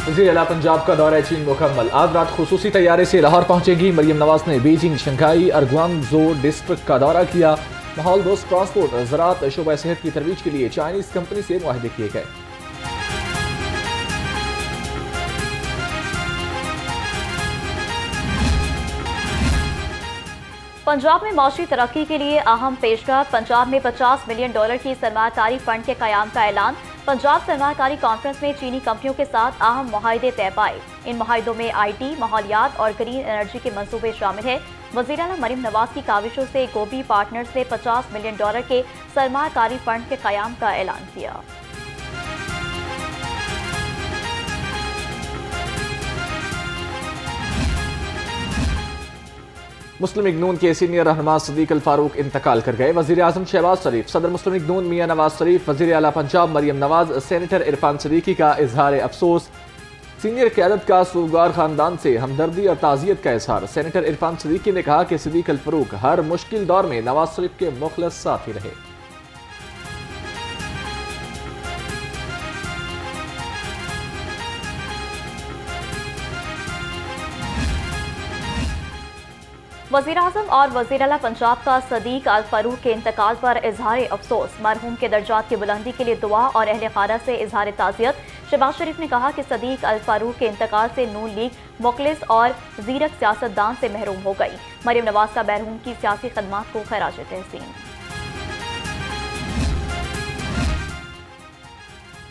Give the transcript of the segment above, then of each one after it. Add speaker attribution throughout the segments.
Speaker 1: वज़ीर-ए-आला पंजाब का दौरा चीन मुकम्मल। आज रात खुसूसी तैयारे से लाहौर पहुंचेगी मरियम नवाज ने बीजिंग, शंघाई और ग्वांगझो डिस्ट्रिक्ट का दौरा किया। माहौल दोस्त ट्रांसपोर्ट, ज़राअत, शोबा सेहत की तरवीज के लिए चाइनीज कंपनी से मुआहदे किए गए।
Speaker 2: पंजाब में मौशी तरक्की के लिए अहम पेशकश। पंजाब में $50 मिलियन की सरमाकारी फंड के क़याम का ऐलान। पंजाब सरमाकारी कॉन्फ्रेंस में चीनी कंपनियों के साथ अहम मुआहदे तय पाए। इन मुआहदों में IT, माहौलियात और ग्रीन एनर्जी के मंसूबे शामिल हैं। वज़ीर-ए-आला मरियम नवाज की काविशों से गोभी पार्टनर्स ने $50 मिलियन के सरमाकारी फंड के क़याम का ऐलान किया।
Speaker 1: मुस्लिम लीग नून के सीनियर रहनुमा सदीक अल फारूक इंतकाल कर गए। वज़ीर-ए-आज़म शहबाज शरीफ, सदर मुस्लिम लीग नून मियां नवाज शरीफ, वज़ीर-ए-आला पंजाब मरियम नवाज, सेनेटर इरफान सदीकी का इजहार अफसोस। सीनियर क़यादत का सूगार खानदान से हमदर्दी और ताज़ियत का इजहार। सेनेटर इरफान सदीकी ने कहा कि सदीक अल फारूक हर मुश्किल दौर में नवाज शरीफ के मुखलस साथी रहे।
Speaker 2: वज़ीर-ए-आज़म और वज़ीर-ए-आला पंजाब का सदीक अल फारूक के इंतकाल पर इजहार अफसोस। मरहूम के दर्जात की बुलंदी के लिए दुआ और अहले खाना से इजहार ताज़ियत। शहबाज शरीफ ने कहा कि सदीक अल फारूक के इंतकाल से नून लीग मुखलिस और ज़ीरक सियासतदान से महरूम हो गई। मरियम नवाज का मरहूम की सियासी खदमात को खराज तहसीन।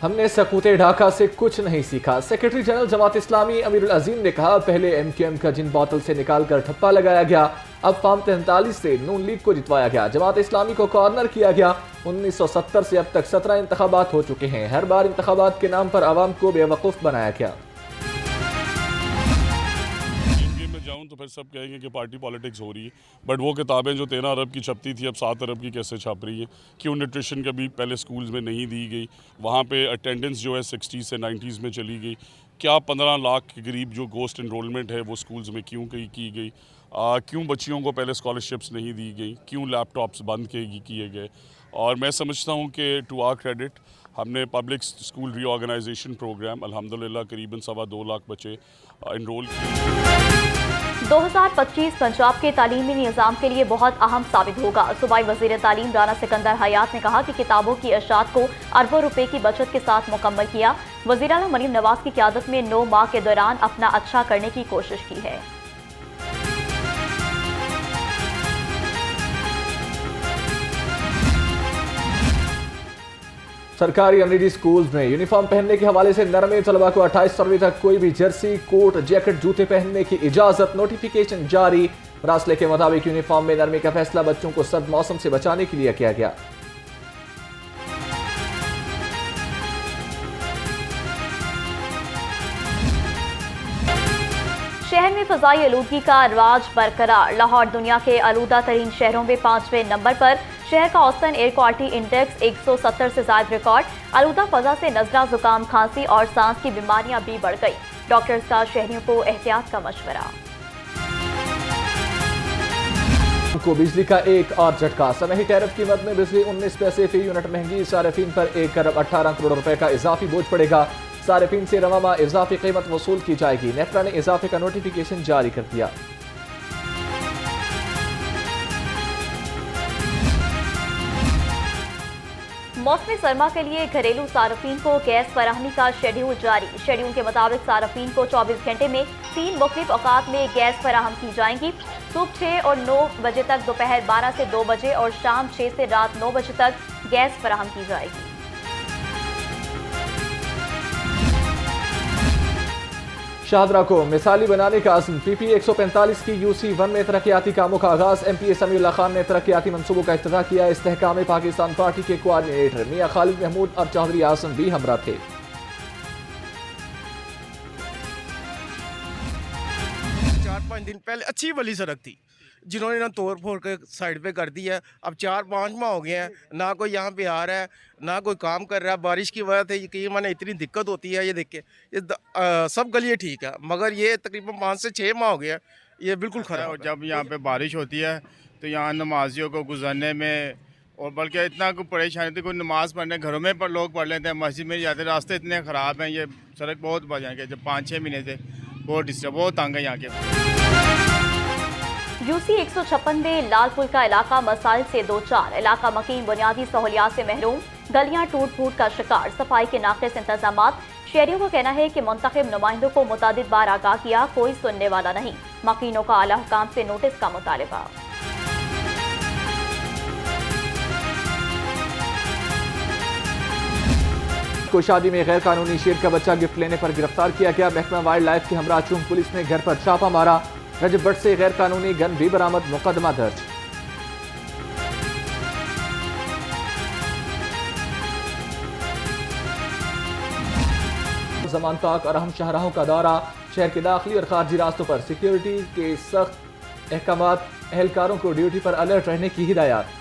Speaker 1: हमने सकूते ढाका से कुछ नहीं सीखा। सेक्रेटरी जनरल जमात इस्लामी अमीरुल अजीम ने कहा, पहले MQM का जिन बोतल से निकालकर ठप्पा लगाया गया, अब फार्म 43 से नून लीग को जितवाया गया, जमात इस्लामी को कॉर्नर किया गया। 1970 से अब तक 17 इंतखाबात हो चुके हैं। हर बार इंतखाबात के नाम पर आवाम को बेवकूफ़ बनाया गया।
Speaker 3: तो फिर सब कहेंगे कि पार्टी पॉलिटिक्स हो रही है, बट वो किताबें जो 13 अरब की छपती थी अब 7 अरब की कैसे छप रही है? क्यों न्यूट्रिशन कभी पहले स्कूल्स में नहीं दी गई? वहाँ पे अटेंडेंस जो है 60 से 90s में चली गई। क्या 15 लाख के करीब जो गोस्ट इनरोलमेंट है वो स्कूल्स में क्यों की गई? क्यों बच्चियों को पहले स्कॉलरशिप्स नहीं दी गई? क्यों लैपटॉप्स बंद किए गए? और मैं समझता हूँ कि टू आवर क्रेडिट हमने पब्लिक स्कूल रीऑर्गेनाइजेशन प्रोग्राम अल्हम्दुलिल्लाह करीबन 2.25 लाख बच्चे इनरोल किए।
Speaker 2: 2025 पंजाब के तालीमी निज़ाम के लिए बहुत अहम साबित होगा। सूबाई वज़ीर तालीम राना सिकंदर हयात ने कहा कि किताबों की अशात को अरबों रुपए की बचत के साथ मुकम्मल किया। वज़ीर-ए-आला मरियम नवाज की क़यादत में 9 माह के दौरान अपना अच्छा करने की कोशिश की है।
Speaker 1: सरकारी अमरीडी स्कूल्स में यूनिफॉर्म पहनने के हवाले से नरमे तलबा को 28 फरवरी तक कोई भी जर्सी, कोट, जैकेट, जूते पहनने की इजाजत। नोटिफिकेशन जारी। मरासले के मुताबिक यूनिफॉर्म में नरमी का फैसला बच्चों को सर्द मौसम से बचाने के लिए किया गया।
Speaker 2: शहर में फ़ज़ाई आलूदगी का राज बरकरार। लाहौर दुनिया के आलूदा तरीन शहरों में 5वें नंबर पर। शहर का औसतन एयर क्वालिटी इंडेक्स 170 से ज़ायद रिकॉर्ड। आलूदा फ़ज़ा से नज़ला, जुकाम, खांसी और सांस की बीमारियां भी बढ़ गई। डॉक्टर्स का शहरियों को एहतियात का मशवरा।
Speaker 1: को बिजली का एक और झटका। सनही टैरिफ कीमत में बिजली 19 पैसे फी यूनिट महंगी। सार्फिन पर 1 अरब 18 करोड़ रुपए का इजाफी बोझ पड़ेगा। सार्फिन से रवा माह इजाफी कीमत वसूल की जाएगी। नेफ्रा ने इजाफे का नोटिफिकेशन जारी कर दिया।
Speaker 2: मौसमी सरमा के लिए घरेलू सार्फिन को गैस फराहमी का शेड्यूल जारी। शेड्यूल के मुताबिक सार्फिन को 24 घंटे में 3 मुख्तलिफ औकात में गैस फराहम की जाएंगी। सुबह 6 और 9 बजे तक, दोपहर 12 से 2 बजे और शाम 6 से रात 9 बजे तक गैस फराहम की जाएगी।
Speaker 1: शाहदरा को मिसाली बनाने का अज़्म। PP 145 की UC1 में तरक्याती कामों का आगाज। MP समीउल्लाह खान ने तरक्याती मंसूबों का इफ्तिताह किया। इस्तेहकाम पाकिस्तान पार्टी के कोऑर्डिनेटर मियां खालिद महमूद और चौधरी आसम भी हमरा थे।
Speaker 4: 4-5 दिन पहले अच्छी वाली सड़क थी, जिन्होंने ना तोड़ फोड़ के साइड पे कर दी है। अब 4-5 माह हो गए हैं, ना कोई यहाँ पे आ रहा है, ना कोई काम कर रहा है। बारिश की वजह से कई माने इतनी दिक्कत होती है। ये देख के सब गलियाँ ठीक है, मगर ये तकरीबन 5 से 6 माह हो गया, ये बिल्कुल खराब।
Speaker 5: जब यहाँ पे बारिश होती है तो यहाँ नमाजियों को गुजरने में और बल्कि इतना कोई परेशानी थी, कोई नमाज़ पढ़ने घरों में पर लोग पढ़ लेते हैं, मस्जिद में जाते, रास्ते इतने ख़राब हैं, ये सड़क बहुत बजा के जब 5-6 महीने से बहुत डिस्टर्ब, बहुत तंग है यहाँ के।
Speaker 2: यूसी 156 में लाल पुल का इलाका मसाइल से दो चार, इलाका मकीन बुनियादी सहूलियात से महरूम, गलियां टूट फूट का शिकार, सफाई के नाक़िस इंतजामात। शहरियों का कहना है कि मुंतखब नुमाइंदों को मुतादिद बार आगाह किया, कोई सुनने वाला नहीं। मकीनों का आला हुकाम से नोटिस का मुतालिबा।
Speaker 1: को शादी में गैर कानूनी शेर का बच्चा गिफ्ट लेने पर गिरफ्तार किया गया। महकमा वाइल्ड लाइफ के हमरा चूम पुलिस ने घर पर छापा मारा। रजब भट्ट से गैर कानूनी गन भी बरामद, मुकदमा दर्ज। जमान पाक और अहम शाहराहों का दौरा, शहर के दाखिली और खारजी रास्तों पर सिक्योरिटी के सख्त अहकामात, एहलकारों को ड्यूटी पर अलर्ट रहने की हिदायत।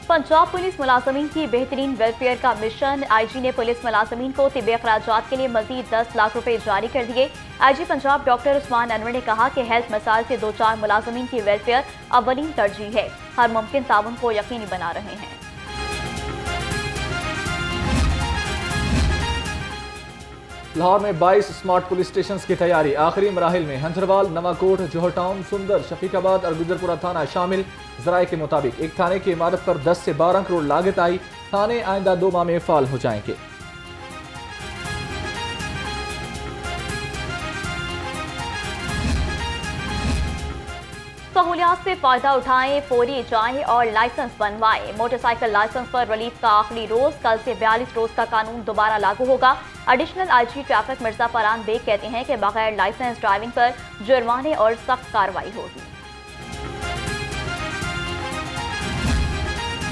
Speaker 2: पंजाब पुलिस मुलाजमीन की बेहतरीन वेलफेयर का मिशन। आईजी ने पुलिस मुलाजमीन को तिब्बी अखराजात के लिए मजीद 10 लाख रुपए जारी कर दिए। आईजी पंजाब डॉक्टर उस्मान अनवर ने कहा कि हेल्थ मसाइल से दो चार मुलाजमीन की वेलफेयर अव्वलीन तरजीह है, हर मुमकिन ताउन को यकीनी बना रहे हैं।
Speaker 1: लाहौर में 22 स्मार्ट पुलिस स्टेशन की तैयारी, आखिरी मराहिल में हंजरवाल, नवाकोट, जोहर टाउन, सुंदर, शफीकाबाद और गुजरपुरा थाना शामिल। जराये के मुताबिक एक थाने की इमारत पर 10 से 12 करोड़ लागत आई। थाने आइंदा 2 माह में फाल हो जाएंगे।
Speaker 2: सहूलियात से फायदा उठाएं, फौरी जाएं और लाइसेंस बनवाएं। मोटरसाइकिल लाइसेंस पर रिलीफ का आखिरी रोज, कल से 42 रोज का कानून दोबारा लागू होगा। Additional IG traffic Mirza Farhan Baig कहते हैं कि बगैर लाइसेंस ड्राइविंग पर जुर्माने और सख्त कार्रवाई होगी।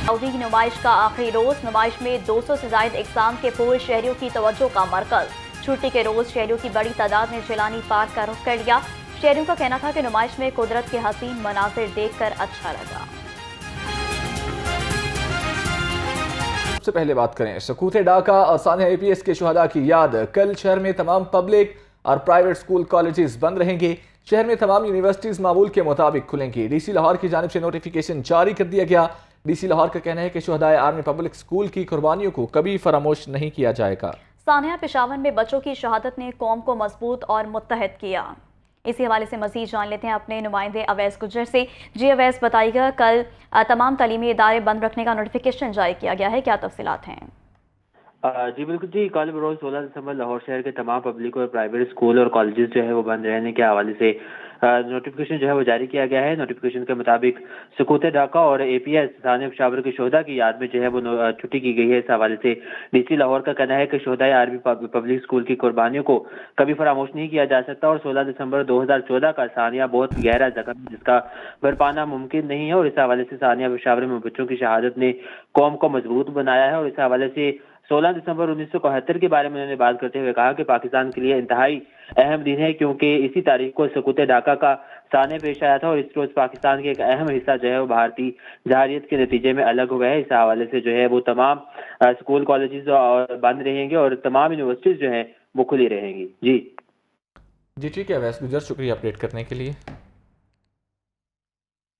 Speaker 2: सऊदी नुमाइश का आखिरी रोज, नुमाइश में 200 से ज्यादा इकसाम के पूल शहरियों की तवज्जो का मरकज। छुट्टी के रोज शहरियों की बड़ी तादाद ने जिलानी पार्क का रुख कर लिया। शहरियों का कहना था कि नुमाइश में कुदरत के हसीन मनाजिर देखकर अच्छा लगा।
Speaker 1: सबसे पहले बात करें सकूते डाका और सानिया APS के शुहदा की याद। कल शहर में तमाम पब्लिक और प्राइवेट स्कूल कॉलेजेस बंद रहेंगे। शहर में तमाम यूनिवर्सिटीज मामूल के मुताबिक खुलेंगी। DC लाहौर की जानिब से नोटिफिकेशन जारी कर दिया गया। DC लाहौर का कहना है कि शुहदाए आर्मी पब्लिक स्कूल की कुर्बानियों को कभी फरामोश नहीं किया जाएगा।
Speaker 2: सानिया पेशावर में बच्चों की शहादत ने कौम को मजबूत और मुत्तहद किया। इसी हवाले से मजीद जान लेते हैं अपने नुमाइंदे अवैस गुजर से। जी अवैस, बताइएगा, कल तमाम तालीमी इदारे बंद रखने का नोटिफिकेशन जारी किया गया है, क्या तफसीलात हैं?
Speaker 6: जी बिल्कुल जी, कल बरोज 16 दिसंबर लाहौर शहर के तमाम पब्लिक और प्राइवेट स्कूल और कॉलेजेस जो है वो बंद रहने के हवाले से नोटिफिकेशन जो है वो जारी किया गया है। नोटिफिकेशन के मुताबिक सकूते डाका और APS सानिया पेशावर के शोहदा की याद में जो है वो छुट्टी की गई है। इस हवाले से DC लाहौर का कहना है कि शोहदाए आर्मी पब्लिक स्कूल की कुर्बानियों को कभी फरामोश नहीं किया जा सकता और 16 दिसंबर 2014 का सानिया बहुत गहरा जख्म जिसका भरपाना मुमकिन नहीं है। और इस हवाले से सानिया पेशावर में बच्चों की शहादत ने कौम को मजबूत बनाया है। और इस हवाले से 16 दिसंबर 1971 के बारे में उन्होंने बात करते हुए कहा कि पाकिस्तान के लिए इंतहाई अहम दिन है, क्योंकि इसी तारीख को सकूते डाका का सानिया पेश आया था और इस रोज पाकिस्तान के एक अहम हिस्सा जो है वो भारतीय जहारियत के नतीजे में अलग हो गया है। इस हवाले से जो है वो तमाम स्कूल कॉलेजेस बंद रहेंगे और तमाम यूनिवर्सिटीज जो है वो खुली रहेंगी। जी
Speaker 1: ठीक है अवैस गुजर, शुक्रिया अपडेट करने के लिए।